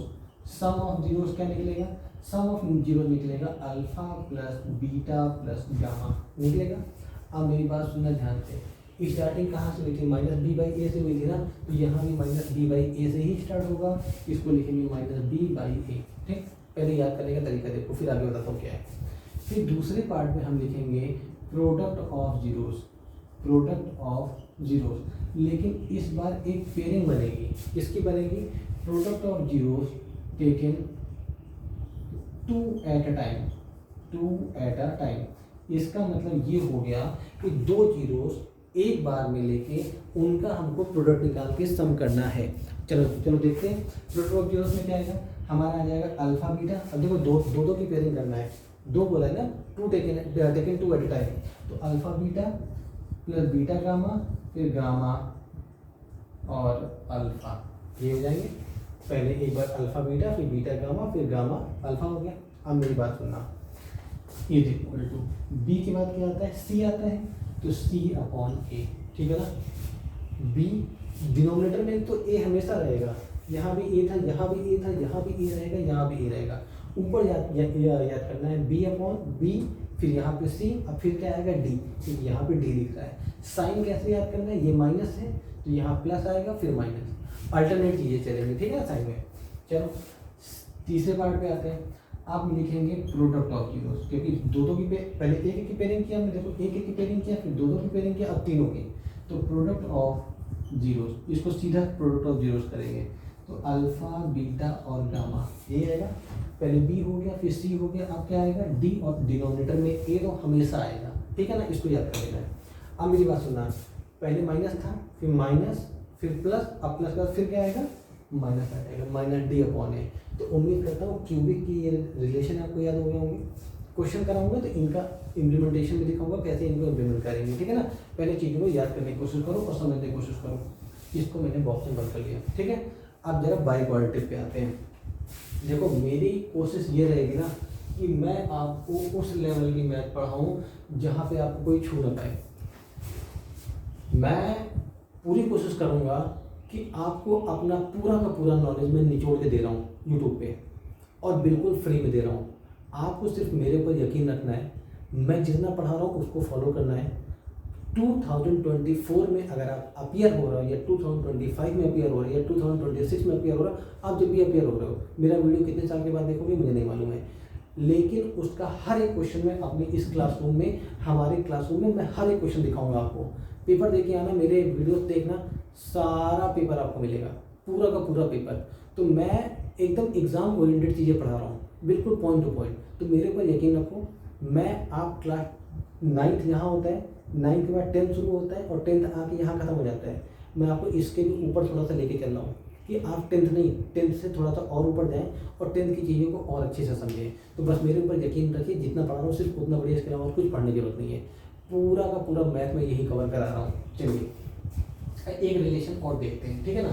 Sum of zeros क्या निकलेगा, सम ऑफ जीरो निकलेगा alpha plus beta plus gamma निकलेगा। अब मेरी बात सुनना ध्यान से, स्टार्टिंग कहाँ से हुई थी -b/a से हुई थी ना, तो यहाँ भी -b/a से ही स्टार्ट होगा, इसको लिखेंगे -b/a, ठीक। पहले याद करने का तरीका देखो, फिर आगे बताता हूँ क्या है। फिर दूसरे पार्ट में हम लिखेंगे product of zeros, product of zeros, लेकिन इस बार एक पेयरिंग बनेगी। किसकी बनेगी, product of zeros taken 2 at a time. इसका मतलब ये हो गया कि 2 जीरोस एक बार में लेके उनका हमको प्रोडक्ट निकाल के सम करना है। चलो देखते हैं प्रोडक्ट ऑफ जीरोस में क्या आएगा, हमारा आ जाएगा अल्फा बीटा। अब देखो दो की पेयरिंग करना है, 2 बोला है ना, 2 टेकन 2 एट अ टाइम, तो alpha beta plus beta gamma फिर गामा और अल्फा, ये हो जाएंगे। पहले एक बार अल्फा बीटा फिर बीटा गामा फिर गामा अल्फा हो गया। अब मेरी बात सुनना, ये देखो बी के बाद क्या आता है, सी आता है, तो c/a, ठीक है ना। b डिनोमिनेटर में तो a हमेशा रहेगा, यहाँ भी a था, यहाँ भी a था, यहाँ भी a रहेगा, यहाँ भी a रहेगा। ऊपर याद करना है b/b, फिर यहाँ पे c, अब फिर क्या आएगा d, फिर यहाँ पे d लिख रहा है। साइन कैसे याद करना है, ये माइनस है तो यहाँ प्लस आएगा फिर माइनस, अल्टरनेट चीज़ें चलेंगी, ठीक है ना साइन में। चलो तीसरे पार्ट पे आते हैं। आप लिखेंगे प्रोडक्ट ऑफ जीरोस, क्योंकि दो दो की पहले एक एक की पेयरिंग किया हमने, देखो एक एक की पेयरिंग किया, फिर दो दो की पेयरिंग किया, अब तीनों की। तो प्रोडक्ट ऑफ जीरोस, इसको सीधा प्रोडक्ट ऑफ जीरोस करेंगे। तो अल्फा बीटा और गामा, ए आएगा, पहले बी हो गया, फिर सी हो गया, अब क्या आएगा डी, और डिनोमिनेटर में ए तो हमेशा आएगा, ठीक है ना, इसको याद कर लेना है। अब मेरी बात सुनना, पहले माइनस था, फिर माइनस, फिर प्लस, अब प्लस का फिर क्या आएगा माइनस आ जाएगा, माइनस डी अपॉन ए। तो उम्मीद करता हूँ क्यूबिक की ये रिलेशन आपको याद हो गए होंगे। क्वेश्चन कराऊंगा तो इनका इम्प्लीमेंटेशन भी दिखाऊंगा कैसे इनको इम्प्लीमेंट करेंगे, ठीक है ना। पहले चीज़ों को याद करने की कोशिश करो और समझने की कोशिश करो। इसको मैंने बॉक्स में बंद कर लिया, ठीक है। अब जरा बाई क्वाड्रेटिक पे आते हैं। देखो मेरी कोशिश ये रहेगी ना कि मैं आपको उस लेवल की मैथ पढ़ाऊँ जहाँ पे आपको कोई छू ना पाए। मैं पूरी कोशिश करूँगा कि आपको अपना पूरा का पूरा नॉलेज मैं निचोड़ के दे रहा हूँ यूट्यूब पे, और बिल्कुल फ्री में दे रहा हूँ। आपको सिर्फ मेरे ऊपर यकीन रखना है, मैं जितना पढ़ा रहा हूँ उसको फॉलो करना है। 2024 में अगर आप अपीयर हो रहे हो, या 2025 में अपीयर हो रहे हो, या 2026 में अपीयर हो रहा हो, आप जब भी अपीयर हो रहे हो, मेरा वीडियो कितने साल के बाद देखोगे मुझे नहीं मालूम है, लेकिन उसका हर एक क्वेश्चन में अपनी इस क्लासरूम में, हमारे क्लासरूम में मैं हर एक क्वेश्चन दिखाऊंगा आपको। पेपर देके आना, मेरे वीडियोस देखना, सारा पेपर आपको मिलेगा, पूरा का पूरा पेपर। तो मैं एकदम एग्जाम ओरिएंटेड चीज़ें पढ़ा रहा हूँ, बिल्कुल पॉइंट टू पॉइंट। तो मेरे ऊपर यकीन रखो। मैं आप क्लास 9th यहाँ होता है, 9th के बाद 10th शुरू होता है, और 10th आके यहाँ खत्म हो जाता है। मैं आपको इसके भी ऊपर थोड़ा सा लेके चल रहा हूँ कि आप 10th नहीं, 10th से थोड़ा सा और ऊपर जाएँ और 10th की चीज़ों को और अच्छे से समझें। तो बस मेरे ऊपर यकीन रखिए, जितना पढ़ा रहा हूँ सिर्फ उतना बढ़िया, इसके अलावा और कुछ पढ़ने की जरूरत नहीं है। पूरा का पूरा मैथ में यही कवर करा रहा हूँ। चलिए एक रिलेशन और देखते हैं, ठीक है ना।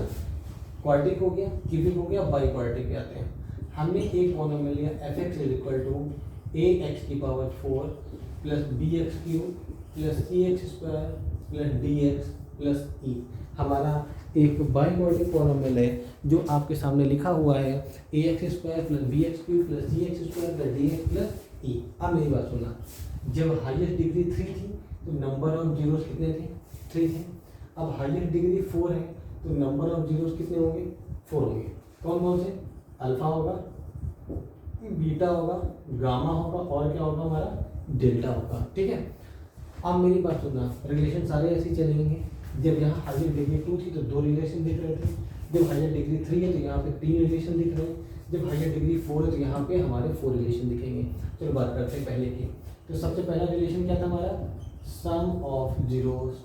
क्वाड्रेटिक हो गया, क्यूबिक हो गया, बाई क्वाड्रेटिक पे आते हैं। हमने एक पॉलिनोमियल लिया f(x) = ax⁴ plus bx³ plus cx² plus dx plus e। हमारा एक बाई क्वाड्रेटिक पॉलिनोमियल है जो आपके सामने लिखा हुआ है ax² plus bx³ plus cx² plus dx plus e। अब मेरी बात सुनना, जब हाईएस्ट डिग्री 3 थी तो नंबर ऑफ जीरोस कितने थे, 3 थे। अब हाईएस्ट डिग्री 4 है तो नंबर ऑफ जीरोस कितने होंगे, 4 होंगे। कौन कौन से, अल्फा होगा, बीटा होगा, गामा होगा, और क्या होगा हमारा डेल्टा होगा, ठीक है। अब मेरी बात सुनना, रिलेशन सारे ऐसे ही चलेंगे। जब यहाँ हाईएस्ट डिग्री 2 थी तो 2 रिलेशन दिख रहे थे, जब हाईएस्ट डिग्री 3 है तो यहाँ पे 3 रिलेशन दिख रहे हैं, जब हाईएस्ट डिग्री 4 है तो यहाँ पे हमारे 4 रिलेशन दिखेंगे। चलो बात करते हैं पहले की। तो सबसे पहला रिलेशन क्या था हमारा, sum of zeros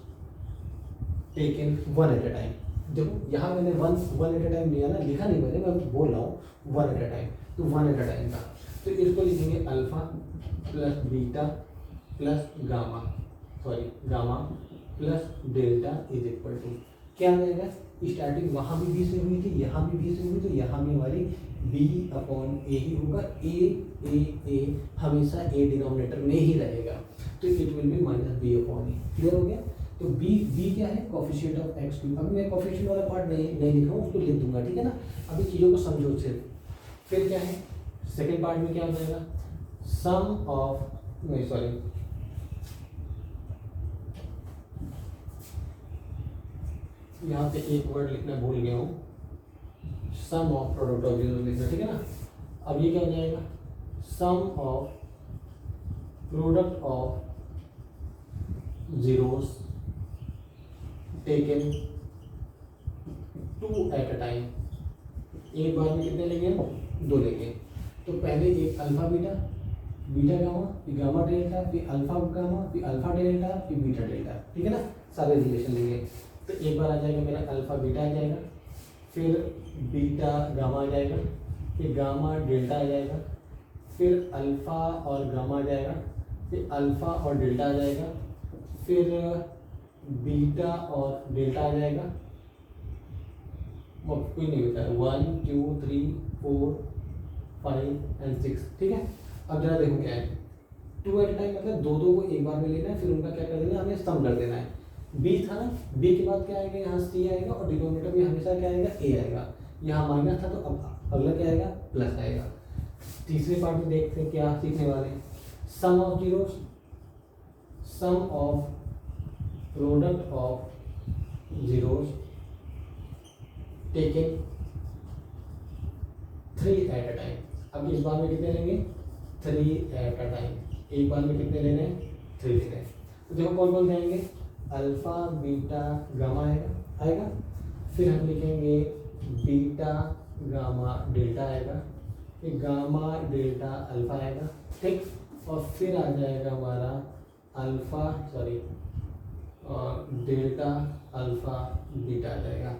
taken one at a time. देखो यहाँ मैंने वन एट अ टाइम लिया ना, लिखा नहीं मैंने, मैं बोल रहा हूँ वन एट अ टाइम। तो वन एट अ टाइम का, तो इसको लिखेंगे alpha plus beta plus gamma plus delta is equal to क्या आ जाएगा, स्टार्टिंग वहाँ भी बी से हुई थी, यहाँ भी बी से हुई, तो यहाँ भी हमारी b/a ही होगा। a हमेशा a डिनोमिनेटर में ही रहेगा, तो it will B -b/a। Clear हो गया। तो b क्या है, कोफिशिएंट ऑफ x³। अभी मैं कोफिशिएंट वाला पार्ट नहीं लिखा हूँ, उसको लिख दूंगा, ठीक है ना। अभी चीज़ों को समझो सिर्फ। फिर क्या है, सेकेंड पार्ट में क्या हो जाएगा, सम ऑफ, नहीं सॉरी, यहाँ पे एक वर्ड लिखना भूल गया हूँ, sum of product of zeros लिखना, ठीक है ना। अब ये क्या हो जाएगा, sum of product of zeros taken 2 at a time. एक बार में कितने लेंगे, 2 लेंगे। तो पहले एक अल्फा बीटा गामा, फिर गामा डेल्टा, फिर अल्फा गामा, फिर अल्फा डेल्टा, फिर बीटा डेल्टा, ठीक है ना। सारे रिलेशन लेंगे। तो एक बार आ जाएगा मेरा अल्फा बीटा आ जाएगा, फिर बीटा गामा आ जाएगा, फिर गामा डेल्टा आ जाएगा, फिर अल्फा और गामा आ जाएगा, फिर अल्फा और डेल्टा आ जाएगा, फिर बीटा और डेल्टा आ जाएगा। वो कोई नहीं होता है, 1 2 3 4 5 एंड 6, ठीक है। अब जरा देखो क्या है, 2 एट टाइम मतलब दो को एक बार में लेना है, फिर उनका क्या कर देना है, हमें सम कर देना है। बी था ना, बी के बाद क्या आएगा, यहाँ सी आएगा, और डिनोमिनेटर में हमेशा क्या आएगा, ए आएगा। यहाँ माइनस था तो अब अगला क्या आएगा, प्लस आएगा। तीसरे पार्ट में देखते हैं क्या सीखने वाले, sum of zeros, sum of product of zeros taken 3 at a time. अब इस बार में कितने लेंगे 3 एट अ टाइम, एक बार में कितने लेने हैं 3 ले रहे हैं। तो देखो कौन कौन से आएंगे, अल्फा बीटा गामा आएगा, फिर हम लिखेंगे बीटा गामा डेल्टा आएगा, फिर गामा डेल्टा अल्फा आएगा, ठीक, और फिर आ जाएगा हमारा डेल्टा अल्फा बीटा आ जाएगा,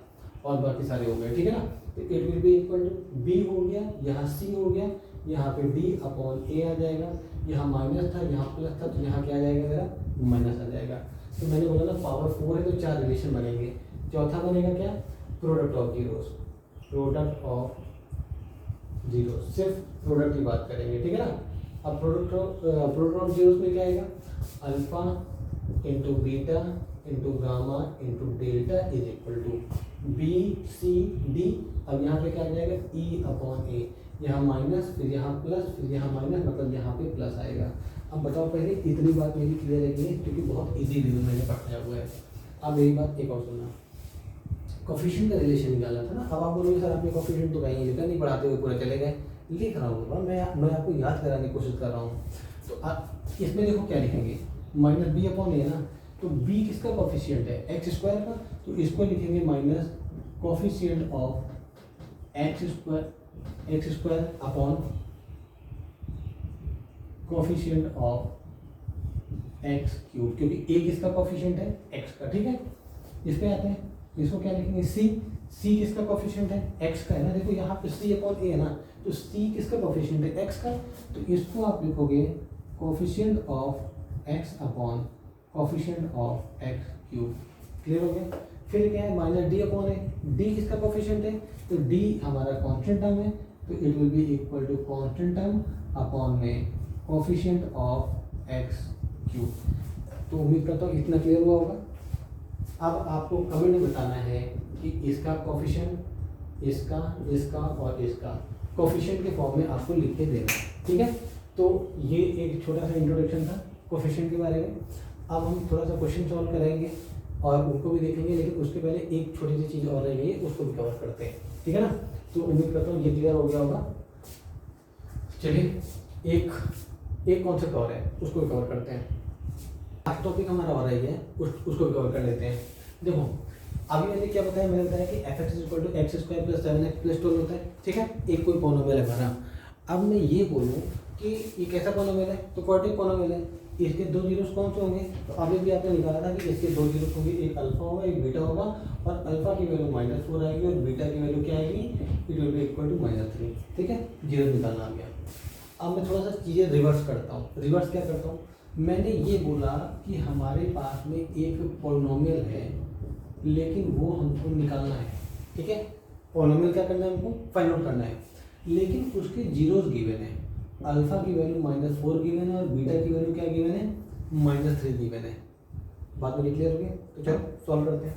और बाकी सारे हो गए, ठीक है ना। तो it will be equal to b हो गया, यहाँ सी हो गया, यहाँ पे डी अपॉन ए आ जाएगा, यहाँ माइनस था यहाँ प्लस था, तो यहाँ क्या आ जाएगा मेरा माइनस आ जाएगा। तो मैंने बोला ना पावर 4 है तो 4 रिलेशन बनेंगे। चौथा बनेगा क्या, product of zeros, product of zero, सिर्फ प्रोडक्ट की बात करेंगे, ठीक है ना। अब प्रोडक्ट ऑफ जीरोस में क्या आएगा, alpha into beta into gamma into delta is equal to b c d. अब यहाँ पे क्या आ जाएगा ई अपॉन ए, यहाँ माइनस फिर यहाँ प्लस फिर यहाँ माइनस, मतलब यहाँ पे प्लस आएगा। अब बताओ पहले इतनी बात मेरी क्लियर है कि नहीं, क्योंकि बहुत इजी रिजन मैंने पढ़ाया हुआ है। अब मेरी बात एक और सुनना, कोफिशिएंट का रिलेशन निकालना था ना। अब आप बोलोगे सर आपने कोफिशिएंट तो कहीं जितना नहीं पढ़ाते हुए पूरे चले गए, लिख रहा हूँ मैं आपको याद कराने की कोशिश कर रहा हूँ। तो इसमें देखो क्या लिखेंगे, माइनस बी अपॉन ए ना, तो बी किसका कोफिशिएंट है, एक्स स्क्वायर का, तो इसको लिखेंगे minus coefficient of x square upon coefficient of x cube, क्योंकि ए किसका कोफिशिएंट है, एक्स का, ठीक है। इस पे आते हैं, इसको क्या लिखेंगे सी किसका कोफिशिएंट है, एक्स का है ना। देखो यहाँ पे सी अपॉन ए है ना, तो सी किसका कोफिशिएंट है, एक्स का, तो इसको आप लिखोगे coefficient of x upon coefficient of x cube. Clear हो गया। फिर क्या है minus d upon a, d किसका कोफिशिएंट है, तो डी हमारा कांस्टेंट टर्म है, तो it will be equal to constant term upon में कोफिशिएंट ऑफ एक्स क्यूब। तो उम्मीद करता हूँ इतना क्लियर हुआ होगा। अब आपको कमेंट में बताना है कि इसका कोफिशिएंट, इसका और इसका कोफिशिएंट के फॉर्म में आपको लिख के देना, ठीक है। तो ये एक छोटा सा इंट्रोडक्शन था कोफिशिएंट के बारे में। अब हम थोड़ा सा क्वेश्चन सॉल्व करेंगे और उनको भी देखेंगे, लेकिन उसके पहले एक छोटी सी चीज़ और रह गई है, उसको भी कवर करते हैं, ठीक है ना। तो उम्मीद करता हूँ ये क्लियर हो गया होगा। चलिए एक कॉन्सेप्ट और है, उसको भी कवर करते हैं। आज टॉपिक हमारा और रही है, उसको भी कवर कर लेते हैं। देखो अभी मैंने क्या बताया, मैंने बताया कि f x equal to x square plus 7x plus 12 होता है, ठीक है। एक कोई पॉलिनोमियल है हमारा। अब मैं ये बोलूँ कि ये कैसा पॉलिनोमियल है, तो क्वाड्रेटिक पॉलिनोमियल है, इसके 2 जीरोस कौन से होंगे, तो अभी भी आपने निकाला था कि इसके 2 जीरोस होंगे, एक अल्फा होगा एक बीटा होगा, और अल्फा की वैल्यू -4 आएगी और बीटा की वैल्यू क्या आएगी, it will be equal to -3, ठीक है। जीरो निकालना आ गया। अब मैं थोड़ा सा चीज़ें रिवर्स करता हूँ। रिवर्स क्या करता हूँ, मैंने ये बोला कि हमारे पास में एक पॉलिनोमियल है, लेकिन वो हमको निकालना है, ठीक है। पॉलिनोमियल क्या करना है, हमको फाइंड आउट करना है, लेकिन उसके जीरोस गिवन है। अल्फा की वैल्यू -4 गिवन है और बीटा की वैल्यू क्या गिवन है, -3 गिवन है। बात मेरी क्लियर हो गई। तो चलो सॉल्व करते हैं।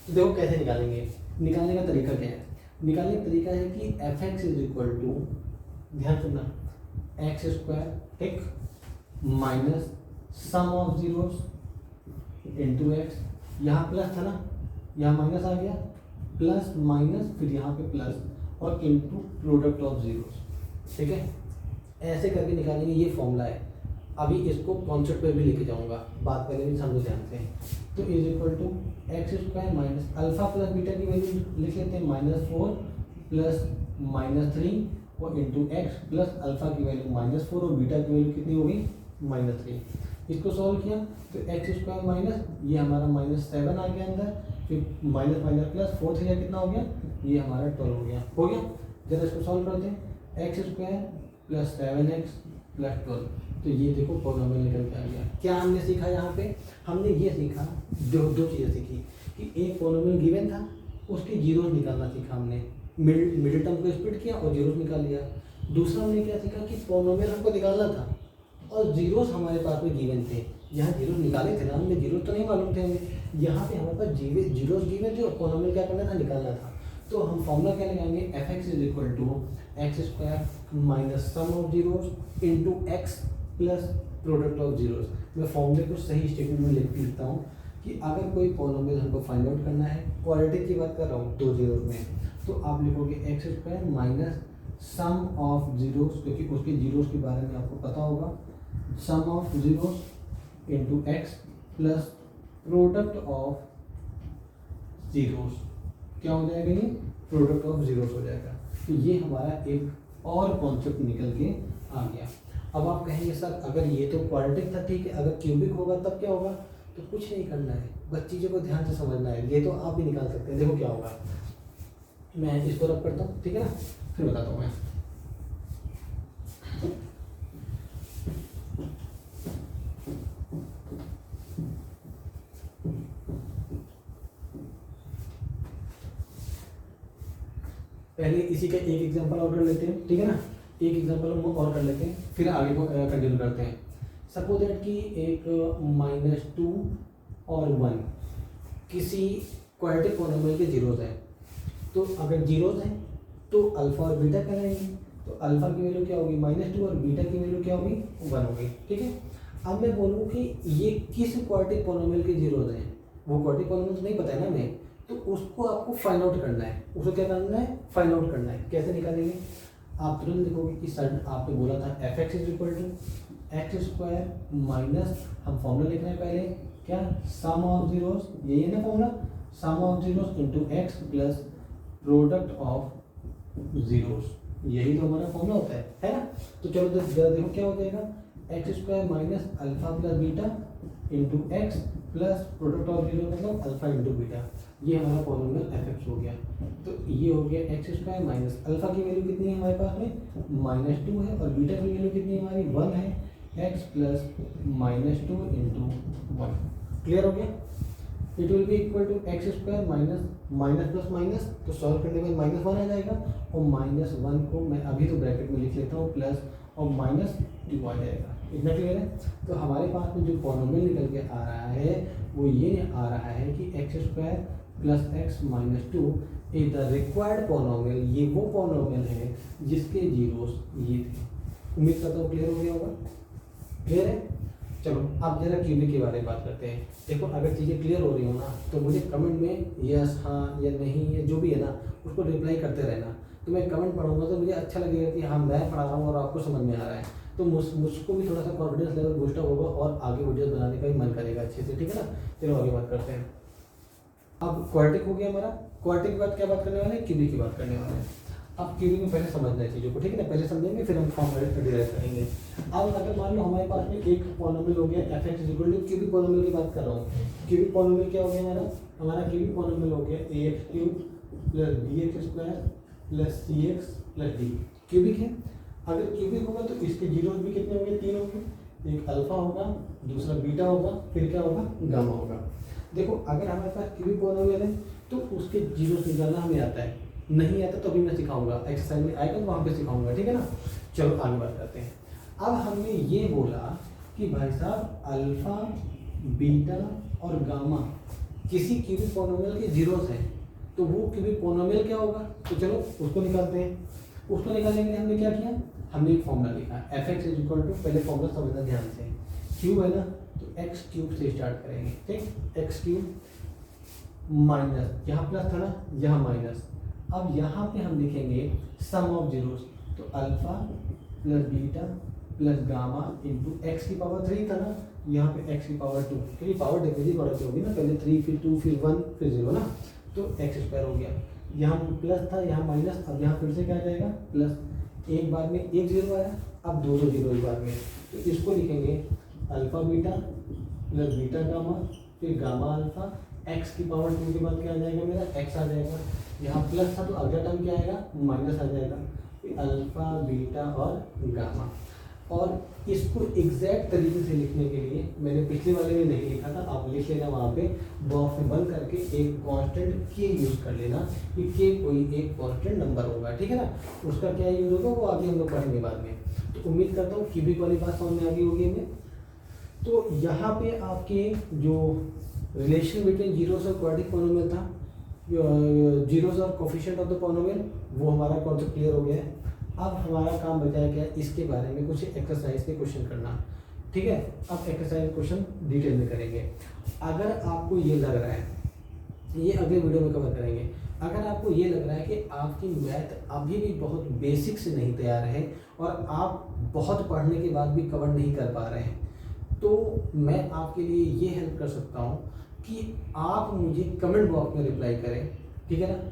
तो देखो कैसे निकालेंगे, निकालने का तरीका क्या है, निकालने का तरीका है कि f x is equal to, ध्यान सुनना, एक्स स्क्वायर, ठीक, minus sum of zeros into x, यहाँ प्लस था ना, यहाँ माइनस आ गया, प्लस माइनस फिर यहाँ पे प्लस और इंटू प्रोडक्ट ऑफ जीरोस, ठीक है। ऐसे करके निकालेंगे, ये फॉर्मूला है। अभी इसको कॉन्सेप्ट पे भी लेके जाऊंगा, बात पहले भी समझो ध्यान से। तो is equal to x square minus alpha plus beta की वैल्यू लिख लेते हैं -4 प्लस -3 और इंटू एक्स प्लस अल्फा की वैल्यू -4 और बीटा की वैल्यू कितनी हो गई, -3। इसको सॉल्व किया तो एक्स स्क्वायर माइनस ये हमारा -7 आ गया अंदर, फिर माइनस माइनस प्लस 4 से कितना हो गया, ये हमारा 12 हो गया। जरा इसको सॉल्व करते हैं, x square plus 7x plus 12, तो ये देखो पॉलिनोमियल निकल के आ गया। क्या हमने सीखा यहाँ पे, हमने ये सीखा, दो चीज़ें सीखी कि एक पॉलिनोमियल गिवन था, उसके जीरोस निकालना सीखा हमने, मिडिल टर्म को स्प्लिट किया और जीरोस निकाल लिया। दूसरा हमने क्या सीखा कि पॉलिनोमियल हमको निकालना था और जीरोस हमारे पास में गिवन थे, यहाँ जीरोस निकाले थे ना हमने, जीरोस तो नहीं मालूम थे हमें, यहाँ पे हमारे पास जीरोस गिवन थे और पॉलिनोमियल क्या करना था, निकालना था। तो हम फॉर्मूला क्या लगाएंगे, f x is equal to x square minus sum of zeros into x plus product of zeros. मैं फॉर्मूले को सही स्टेटमेंट में लिखता हूँ कि अगर कोई पॉलिनोमियल हमको फाइंड आउट करना है, क्वाड्रेटिक की बात कर रहा हूँ 2 जीरोस में, तो आप लिखोगे x square minus sum of zeros, क्योंकि उसके जीरोस के बारे में आपको पता होगा, sum of zeros into x plus product of zeros, क्या हो जाएगा ये, प्रोडक्ट ऑफ जीरोस हो जाएगा। तो ये हमारा एक और कॉन्सेप्ट निकल के आ गया। अब आप कहेंगे सर अगर ये तो क्वाड्रेटिक था ठीक है, अगर क्यूबिक होगा तब क्या होगा, तो कुछ नहीं करना है, बस चीज़ों को ध्यान से समझना है। ये तो आप भी निकाल सकते हैं। देखो क्या होगा, मैं इसको रब करता हूँ, ठीक है ना, फिर बताता हूँ मैं। पहले इसी का एक एग्जांपल और कर लेते हैं, ठीक है ना, एक एग्जांपल हम और कर लेते हैं, फिर आगे को कंटिन्यू करते हैं। सपोज दैट कि एक -2 और 1 किसी क्वाड्रेटिक पॉलिनोमियल के जीरोज हैं। तो अगर जीरोज हैं तो अल्फा और बीटा कहलाएंगे। तो अल्फा की वैल्यू क्या होगी, -2, और बीटा की वैल्यू क्या होगी, 1 होगी, ठीक है। अब मैं बोलूँ कि ये किस क्वाड्रेटिक पॉलिनोमियल के जीरोज हैं, वो क्वाड्रेटिक पॉलिनोमियल नहीं पता है ना हमें, तो उसको आपको फाइंड आउट करना है। उसको क्या करना है, फाइंड आउट करना है। कैसे निकालेंगे, आप तुरंत देखोगे कि सर आपने बोला था f(x) = x² माइनस, हम फॉर्मूला लिख रहे हैं पहले, क्या, सम ऑफ जीरोस, यही है ना formula, sum of zeros into x plus product of zeros, यही तो हमारा फॉर्मूला होता है ना। तो चलो देखो क्या हो जाएगा, x² minus alpha plus beta into x plus product of zero मतलब अल्फा इंटू बीटा, ये हमारा पॉलिनोमियल f(x) हो गया। तो ये हो गया x² माइनस अल्फा की वैल्यू कितनी है हमारे पास में, -2 है, और बीटा की वैल्यू कितनी है हमारी, 1 है, x प्लस -2 इंटू 1। क्लियर हो गया। It will be equal to x² minus minus plus minus, तो सॉल्व करने में -1 आ जाएगा, और -1 को मैं अभी तो ब्रैकेट में लिख लेता हूँ, प्लस और -2 आ जाएगा। इतना क्लियर है। तो हमारे पास में जो पॉलिनोमियल निकल के आ रहा है वो ये आ रहा है कि x² plus x minus 2 is the required polynomial. ये वो पॉलिनोमियल है जिसके जीरोस ये थे। उम्मीद करता हूँ क्लियर हो गया होगा। क्लियर है। चलो अब जरा क्यूबिक के बारे में बात करते हैं। देखो अगर चीज़ें क्लियर हो रही हो ना तो मुझे कमेंट में यस, हाँ या नहीं या जो भी है ना उसको रिप्लाई करते रहना। तो मैं कमेंट पढ़ूंगा तो मुझे अच्छा लगेगा कि हाँ मैं पढ़ा रहा हूँ और आपको समझ में आ रहा है, तो मुझको भी थोड़ा सा कॉन्फिडेंस लेवल बूस्ट अप होगा और आगे वीडियोस बनाने का भी मन करेगा अच्छे से, ठीक है ना। चलो आगे बात करते हैं। अब क्वाड्रेटिक हो गया हमारा। क्वाड्रेटिक के बाद क्या बात करने वाले हैं, क्यूबिक की बात करने वाले हैं। अब क्यूबिक में पहले समझना है चीज़ों को, ठीक है ना, पहले समझेंगे फिर हम फॉर्म डिराइव करेंगे। अब अगर मान लो हमारे पास में एक पॉलिनोमियल हो गया f(x) = क्यूबिक पॉलिनोमियल की बात कर रहा हूँ। क्यूबिक पॉलिनोमियल क्या हो गया हमारा क्यूबिक पॉलिनोमियल हो गया ax³ plus bx² plus cx plus d। Cubic है। अगर क्यूबिक होगा तो इसके जीरोस भी कितने होंगे, 3 होंगे। एक अल्फा होगा, दूसरा बीटा होगा, फिर क्या होगा, गामा होगा। देखो अगर हमारे पास क्यूबिक पॉलिनोमियल है तो उसके जीरोस निकालना हमें आता है, नहीं आता तो अभी मैं सिखाऊंगा, एक्सरसाइज में आएगा तो वहाँ पे सिखाऊंगा, ठीक है ना। चलो आगे बात करते हैं। अब हमने ये बोला कि भाई साहब अल्फा, बीटा और गामा किसी क्यूबिक पॉलिनोमियल के जीरोस हैं, तो वो क्यूबिक पॉलिनोमियल क्या होगा, तो चलो उसको निकालते हैं। उसको निकालने के लिए हमने क्या किया, हमने एक फॉर्मूला लिखा f(x) = पहले फॉर्मूला समझना ध्यान से, क्यूब है ना तो x³ से स्टार्ट करेंगे, ठीक, x³ माइनस, यहाँ प्लस था ना यहाँ माइनस। अब यहाँ पे हम लिखेंगे सम ऑफ जीरोस, तो alpha plus beta plus gamma into x की पावर 3 था ना, यहाँ पे x की पावर 2, क्योंकि पावर डिवीजन बढ़ होगी ना, पहले 3 फिर 2 फिर 1 फिर 0 ना, तो x² हो गया। यहाँ प्लस था यहाँ माइनस, अब यहाँ फिर से क्या आ जाएगा प्लस, एक बार में एक जीरो आया, अब 2 जीरो एक बार में, तो इसको लिखेंगे alpha beta plus beta gamma फिर गामा अल्फा, x की पावर 2 के बाद क्या आ जाएगा मेरा x आ जाएगा, यहाँ प्लस था तो अगला टर्म क्या आएगा माइनस आ जाएगा, फिर अल्फा बीटा और गामा। और इसको एग्जैक्ट तरीके से लिखने के लिए मैंने पिछले वाले में नहीं लिखा था, आप लिख लेना वहाँ पे बॉक्स में बंद करके एक कांस्टेंट के यूज़ कर लेना कि के कोई एक कांस्टेंट नंबर होगा, ठीक है ना। उसका क्या यूज़ होगा वो आगे हम लोग पढ़ेंगे बाद में। तो उम्मीद करता हूँ क्यूबिक वाली बात समझ में आ गई होगी हमें। तो यहाँ पे आपके जो रिलेशन बिटवीन जीरोस और क्वाड्रेटिक पॉलिनोमियल था, जीरोस और कोफिशिएंट ऑफ द पॉलिनोमियल, वो हमारा कॉन्सेप्ट क्लियर हो गया है। अब हमारा काम बचा है क्या, इसके बारे में कुछ एक्सरसाइज के क्वेश्चन करना, ठीक है। अब एक्सरसाइज क्वेश्चन डिटेल में करेंगे। अगर आपको ये लग रहा है, ये अगले वीडियो में कवर करेंगे, अगर आपको ये लग रहा है कि आपकी मैथ अभी भी बहुत बेसिक से नहीं तैयार है और आप बहुत पढ़ने के बाद भी कवर नहीं कर पा रहे हैं, तो मैं आपके लिए ये हेल्प कर सकता हूँ कि आप मुझे कमेंट बॉक्स में रिप्लाई करें, ठीक है ना।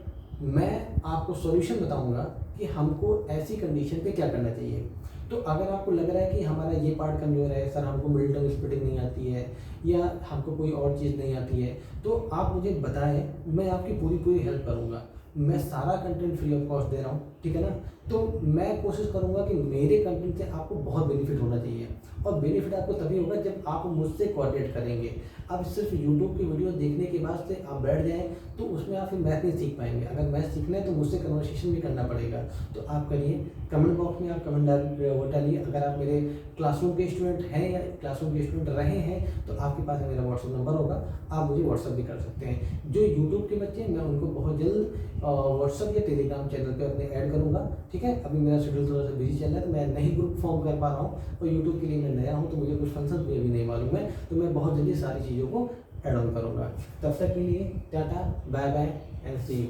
मैं आपको सॉल्यूशन बताऊंगा कि हमको ऐसी कंडीशन पे क्या करना चाहिए। तो अगर आपको लग रहा है कि हमारा ये पार्ट कमज़ोर है सर, हमको मिडिल टर्म स्प्लिटिंग नहीं आती है या हमको कोई और चीज़ नहीं आती है, तो आप मुझे बताएं, मैं आपकी पूरी पूरी हेल्प करूँगा। मैं सारा कंटेंट फ्री ऑफ कॉस्ट दे रहा हूँ, ठीक है ना। तो मैं कोशिश करूँगा कि मेरे कंटेंट से आपको बहुत बेनिफिट होना चाहिए, और बेनिफिट आपको तभी होगा जब आप मुझसे कोऑर्डिनेट करेंगे। अब सिर्फ यूट्यूब की वीडियो देखने के बाद से आप बैठ जाएं तो उसमें आप फिर मैथ नहीं सीख पाएंगे। अगर मैथ सीखना है तो मुझसे कन्वर्सेशन भी करना पड़ेगा। तो आप करिए, कमेंट बॉक्स में आप कमेंट डालिए। अगर आप मेरे क्लासरूम के स्टूडेंट हैं या क्लासरूम के स्टूडेंट रहे हैं तो आपके पास मेरा व्हाट्सअप नंबर होगा, आप मुझे व्हाट्सअप भी कर सकते हैं। जो यूट्यूब के बच्चे हैं मैं उनको बहुत जल्द व्हाट्सअप या टेलीग्राम चैनल पे अपने ऐड करूँगा, ठीक है। अभी मेरा शेड्यूल थोड़ा सा बिजी चल रहा है तो मैं नहीं ग्रुप फॉर्म कर पा रहा हूँ, और यूट्यूब के लिए मैं नया हूँ तो मुझे कुछ फंक्शन भी अभी नहीं मालूम है, तो मैं बहुत जल्दी सारी चीज़ों को ऐड ऑन करूँगा। तब तक के लिए टाटा, bye bye and see you.